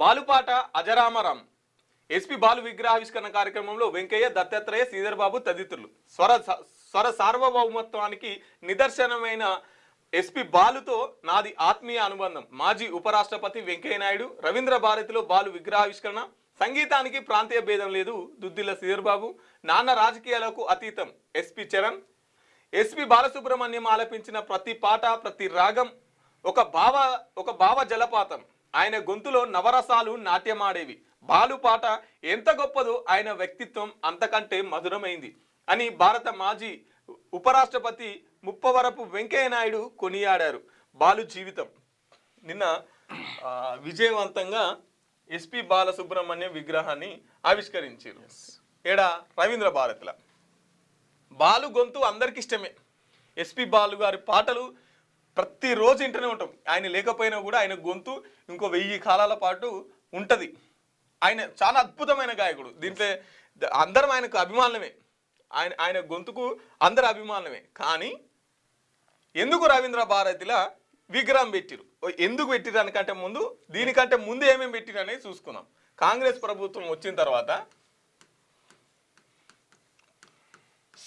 బాలుపాట అజరామరం SP Balu విగ్రహావిష్కరణ కార్యక్రమంలో వెంకయ్య, దత్తాత్రేయ, శ్రీధర్ బాబు తదితరులు. స్వర సార్వభౌమత్వానికి నిదర్శనమైన ఎస్పీ బాలుతో నాది ఆత్మీయ అనుబంధం. మాజీ ఉపరాష్ట్రపతి వెంకయ్య నాయుడు. రవీంద్ర భారతిలో బాలు విగ్రహావిష్కరణ. సంగీతానికి ప్రాంతీయ భేదం లేదు. దుద్దిల్ల శ్రీధర్ బాబు. నాన్న రాజకీయాలకు అతీతం ఎస్పీ చరణ్. ఎస్పీ బాలసుబ్రహ్మణ్యం ఆలపించిన ప్రతి పాట, ప్రతి రాగం ఒక భావ జలపాతం. ఆయన గొంతులో నవరసాలు నాట్యమాడేవి. బాలు పాట ఎంత గొప్పదో ఆయన వ్యక్తిత్వం అంతకంటే మధురమైంది అని భారత మాజీ ఉపరాష్ట్రపతి ముప్పవరపు వెంకయ్య నాయుడు కొనియాడారు. బాలు జీవితం. నిన్న విజయవంతంగా ఎస్పీ బాలసుబ్రహ్మణ్యం విగ్రహాన్ని ఆవిష్కరించారు. ఏడా రవీంద్ర భారతిలో. బాలు గొంతు అందరికి ఇష్టమే. ఎస్పీ బాలు గారి పాటలు ప్రతిరోజు ఇంటనే ఉంటాం. ఆయన లేకపోయినా కూడా ఆయన గొంతు ఇంకో 1000 కాలాల పాటు ఉంటుంది. ఆయన చాలా అద్భుతమైన గాయకుడు. దీంట్లో అందరం ఆయనకు అభిమానమే. ఆయన గొంతుకు అందరు అభిమానమే. కానీ ఎందుకు రవీంద్ర భారతిలో విగ్రహం పెట్టిరు? ఎందుకు పెట్టిరు అనకంటే ముందు, దీనికంటే ముందు ఏమేమి పెట్టిరు అనేది చూసుకుందాం. కాంగ్రెస్ ప్రభుత్వం వచ్చిన తర్వాత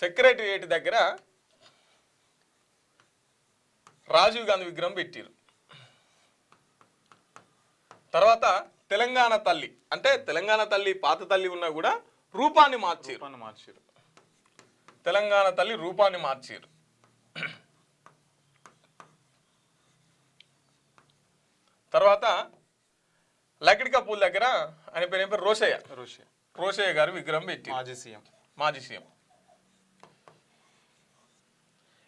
సెక్రటరియేట్ దగ్గర రాజీవ్ గాంధీ విగ్రహం పెట్టిరు. తర్వాత తెలంగాణ తల్లి, అంటే తెలంగాణ తల్లి పాత తల్లి ఉన్నా కూడా రూపాన్ని మార్చారు. తెలంగాణ తల్లి రూపాన్ని మార్చారు. తర్వాత లకిడికా పూల్ దగ్గర ఆయన పేరు రోషయ్య గారు విగ్రహం పెట్టి, మాజీ సీఎం.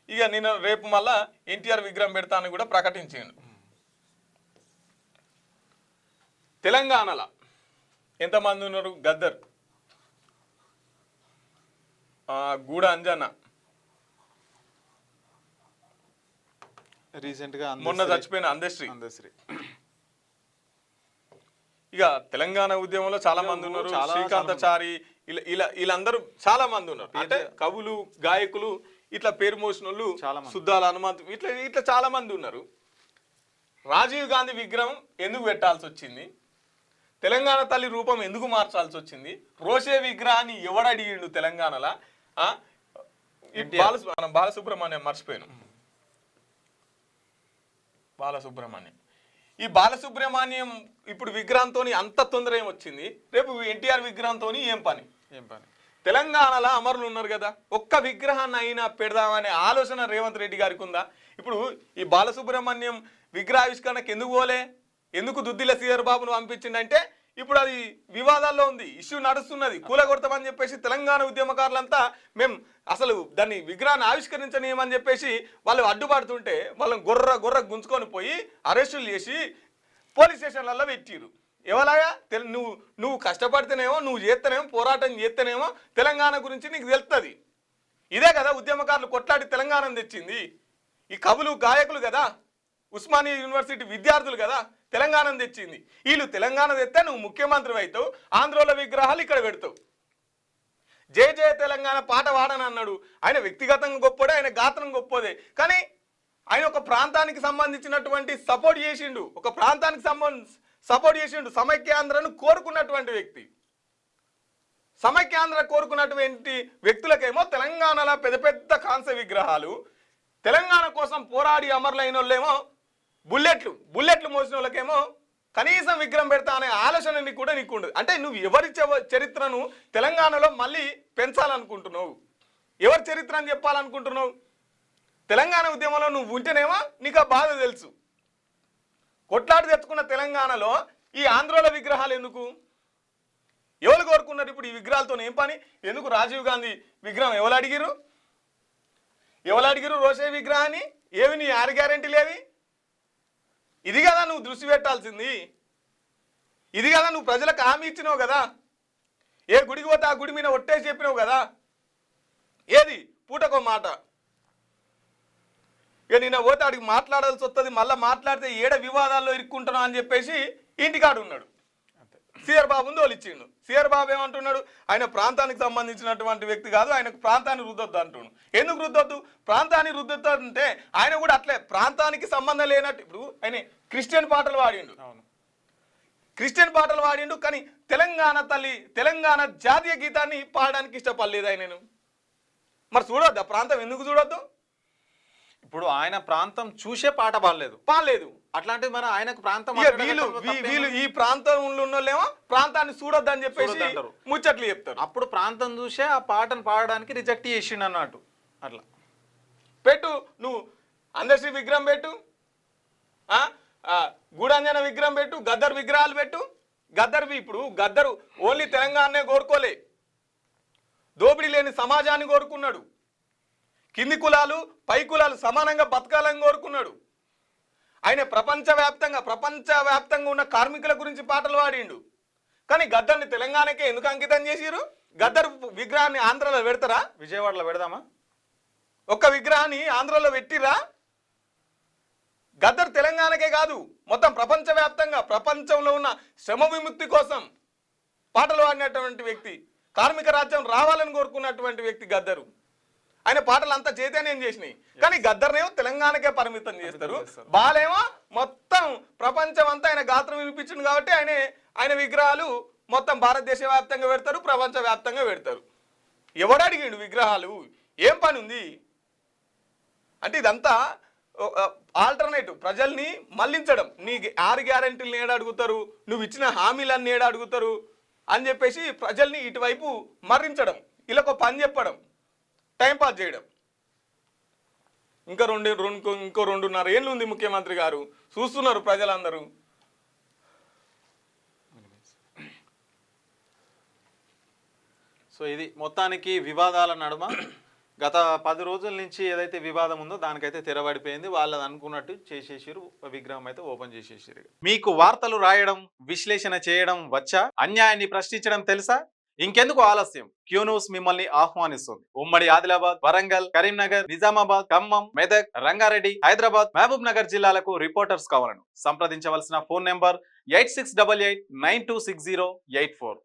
ఇక నిన్న రేపు మళ్ళా ఎన్టీఆర్ విగ్రహం పెడతానని కూడా ప్రకటించాను. తెలంగాణలో ఎంతమంది ఉన్నారు? గద్దర్, గూడ అంజన్న, రీసెంట్గా మొన్న చచ్చిపోయిన అందశ్రీ. ఇక తెలంగాణ ఉద్యమంలో చాలా మంది ఉన్నారు. శ్రీకాంతాచారి, వీళ్ళందరూ చాలా మంది ఉన్నారు. అంటే కవులు, గాయకులు, ఇట్లా పేరు మోసిన వాళ్ళు, సుద్దాల హనుమంతు, ఇట్లా చాలా మంది ఉన్నారు. రాజీవ్ గాంధీ విగ్రహం ఎందుకు పెట్టాల్సి వచ్చింది? తెలంగాణ తల్లి రూపం ఎందుకు మార్చాల్సి వచ్చింది? రోషే విగ్రహాన్ని ఎవడడిగిండు తెలంగాణలో? బాలసుబ్రహ్మణ్యం మర్చిపోయాను. బాలసుబ్రహ్మణ్యం. ఈ బాలసుబ్రహ్మణ్యం ఇప్పుడు విగ్రహంతో అంత తొందర ఏమొచ్చింది? రేపు ఎన్టీఆర్ విగ్రహంతో ఏం పని? తెలంగాణలో అమరులు ఉన్నారు కదా, ఒక్క విగ్రహాన్ని అయినా పెడదామనే ఆలోచన రేవంత్ రెడ్డి గారికి ఉందా? ఇప్పుడు ఈ బాలసుబ్రహ్మణ్యం విగ్రహావిష్కరణకు ఎందుకు పోలే? ఎందుకు దుద్దిల శ్రీధర్ బాబును పంపించిందంటే ఇప్పుడు అది వివాదాల్లో ఉంది, ఇష్యూ నడుస్తున్నది. కూలగొడతామని చెప్పేసి తెలంగాణ ఉద్యమకారులంతా మేము అసలు దాన్ని విగ్రహాన్ని ఆవిష్కరించనీయమని చెప్పేసి వాళ్ళు అడ్డుపడుతుంటే వాళ్ళని గొర్ర గుంజుకొని పోయి అరెస్టులు చేసి పోలీస్ స్టేషన్లలో పెట్టిరు. ఎవలాగా? నువ్వు కష్టపడితేనేమో, నువ్వు చేస్తేనేమో, పోరాటం చేస్తేనేమో తెలంగాణ గురించి నీకు తెలుస్తుంది. ఇదే కదా ఉద్యమకారులు కొట్లాడి తెలంగాణను తెచ్చింది. ఈ కవులు, గాయకులు కదా, ఉస్మానియా యూనివర్సిటీ విద్యార్థులు కదా తెలంగాణను తెచ్చింది. వీళ్ళు తెలంగాణ తెస్తే నువ్వు ముఖ్యమంత్రి అవుతావు, ఆంధ్రోల విగ్రహాలు ఇక్కడ పెడతావు. జయ జయ తెలంగాణ పాట వాడని అన్నాడు. ఆయన వ్యక్తిగతంగా గొప్పోడే, ఆయన గాత్రం గొప్పోదే. కానీ ఆయన ఒక ప్రాంతానికి సంబంధించినటువంటి సపోర్ట్ చేసిండు, ఒక ప్రాంతానికి సపోర్ట్ చేసిండు. సమైక్యాంధ్రను కోరుకున్నటువంటి వ్యక్తి. సమైక్యాంధ్ర కోరుకున్నటువంటి వ్యక్తులకేమో తెలంగాణలో పెద్ద పెద్ద కాంస్య విగ్రహాలు, తెలంగాణ కోసం పోరాడి అమరులైన వాళ్ళేమో బుల్లెట్లు మోసిన వాళ్ళకేమో కనీసం విగ్రహం పెడతా అనే ఆలోచన కూడా నీకు ఉండదు. అంటే నువ్వు ఎవరి చరిత్రను తెలంగాణలో మళ్ళీ పెంచాలనుకుంటున్నావు? ఎవరి చరిత్ర అని చెప్పాలనుకుంటున్నావు? తెలంగాణ ఉద్యమంలో నువ్వు ఉంటేనేమో నీకు ఆ బాధ తెలుసు. కొట్లాడి తెచ్చుకున్న తెలంగాణలో ఈ ఆంధ్రోల విగ్రహాలు ఎందుకు? ఎవరు కోరుకున్నారు? ఇప్పుడు ఈ విగ్రహాలతో ఏం పని? ఎందుకు రాజీవ్ గాంధీ విగ్రహం ఎవరు అడిగిరు? రోషే విగ్రహాన్ని? ఏవి నీ 6 గ్యారెంటీలు ఏవి? ఇది కదా నువ్వు దృష్టి పెట్టాల్సింది. ఇది కదా నువ్వు ప్రజలకు హామీ ఇచ్చినావు కదా. ఏ గుడికి పోతే ఆ గుడి మీద ఒట్టేసి చెప్పినావు కదా. ఏది పూటకో మాట. ఇక నిన్న పోతే అడిగి మాట్లాడాల్సి వస్తుంది. మళ్ళీ మాట్లాడితే ఏడ వివాదాల్లో ఇరుక్కుంటున్నా అని చెప్పేసి ఇంటికాడు ఉన్నాడు. శ్రీధర్ బాబుని తోలిచ్చిండు. శ్రీధర్ బాబు ఏమంటున్నాడు? ఆయన ప్రాంతానికి సంబంధించినటువంటి వ్యక్తి కాదు, ఆయనకు ప్రాంతాన్ని రుద్దొద్దు అంటున్నాడు. ఎందుకు రుద్దొద్దు? ప్రాంతాన్ని రుద్దొద్దు అంటే ఆయన కూడా అట్లే ప్రాంతానికి సంబంధం లేనట్టు. ఇప్పుడు ఆయన క్రిస్టియన్ పాటలు పాడిండు. క్రిస్టియన్ పాటలు పాడిండు, కానీ తెలంగాణ తల్లి తెలంగాణ జాతీయ గీతాన్ని పాడడానికి ఇష్టపడలేదు ఆయనను. మరి చూడొద్దు, ఆ ప్రాంతం ఎందుకు చూడొద్దు? ఇప్పుడు ఆయన ప్రాంతం చూసే పాట పాడలేదు. అట్లాంటిది మరి ఆయనకు ప్రాంతం వీళ్ళు ఈ ప్రాంతంలో ఉన్న వాళ్ళేమో ప్రాంతాన్ని చూడొద్దు అని చెప్పేసి ముచ్చట్లు చెప్తారు. అప్పుడు ప్రాంతం చూసే ఆ పాటను పాడడానికి రిజెక్ట్ చేసిండు అన్నట్టు. అట్లా పెట్టు, నువ్వు అందశ్రీ విగ్రహం పెట్టు, గూఢంజన విగ్రహం పెట్టు, గద్దర్ విగ్రహాలు పెట్టు. గద్దర్వి ఇప్పుడు గద్దరు ఓన్లీ తెలంగాణనే కోరుకోలే, దోపిడీ లేని సమాజాన్ని కోరుకున్నాడు. కింది కులాలు పై కులాలు సమానంగా బతకాలని కోరుకున్నాడు. ఆయన ప్రపంచవ్యాప్తంగా ఉన్న కార్మికుల గురించి పాటలు పాడిండు. కానీ గద్దర్ని తెలంగాణకే ఎందుకు అంకితం చేసిరు? గద్దర్ విగ్రహాన్ని ఆంధ్రలో పెడతారా? విజయవాడలో పెడదామా? ఒక్క విగ్రహాన్ని ఆంధ్రలో పెట్టిరా? గద్దర్ తెలంగాణకే కాదు, మొత్తం ప్రపంచవ్యాప్తంగా ప్రపంచంలో ఉన్న శ్రమ విముక్తి కోసం పాటలు పాడినటువంటి వ్యక్తి, కార్మిక రాజ్యం రావాలని కోరుకున్నటువంటి వ్యక్తి గద్దరు. ఆయన పాటలు అంతా చేతేనేం చేసినాయి, కానీ గద్దర్నేమో తెలంగాణకే పరిమితం చేస్తారు. బాలేమో మొత్తం ప్రపంచం అంతా ఆయన గాత్రం వినిపించింది కాబట్టి ఆయన విగ్రహాలు మొత్తం భారతదేశ వ్యాప్తంగా పెడతారు, ప్రపంచ వ్యాప్తంగా పెడతారు. ఎవడు అడిగిండు విగ్రహాలు? ఏం పని ఉంది అంటే ఇదంతా ఆల్టర్నేటివ్, ప్రజల్ని మళ్లించడం. నీ 6 గ్యారెంటీలను ఏడు అడుగుతారు, నువ్వు ఇచ్చిన హామీలన్నీ ఏడు అడుగుతారు అని చెప్పేసి ప్రజల్ని ఇటువైపు మళ్లించడం, వీళ్ళకు పని చెప్పడం, టైంపాస్ చేయడం. ఇంకో 2.5 ఏళ్ళు ఉంది ముఖ్యమంత్రి గారు, చూస్తున్నారు ప్రజలందరూ. సో ఇది మొత్తానికి వివాదాల నడుమ గత 10 రోజుల నుంచి ఏదైతే వివాదం ఉందో దానికైతే తెరబడిపోయింది. వాళ్ళది అనుకున్నట్టు చేసేసారు, విగ్రహం అయితే ఓపెన్ చేసేసారు. మీకు వార్తలు రాయడం, విశ్లేషణ చేయడం వచ్చా? అన్యాయాన్ని ప్రశ్నించడం తెలుసా? ఇంకెందుకు ఆలస్యం? క్యూ న్యూస్ మిమ్మల్ని ఆహ్వానిస్తుంది. ఉమ్మడి ఆదిలాబాద్, వరంగల్, కరీంనగర్, నిజామాబాద్, ఖమ్మం, మెదక్, రంగారెడ్డి, హైదరాబాద్, మహబూబ్ నగర్ జిల్లాలకు రిపోర్టర్స్ కావాలను సంప్రదించవలసిన ఫోన్ నెంబర్ 8688926084.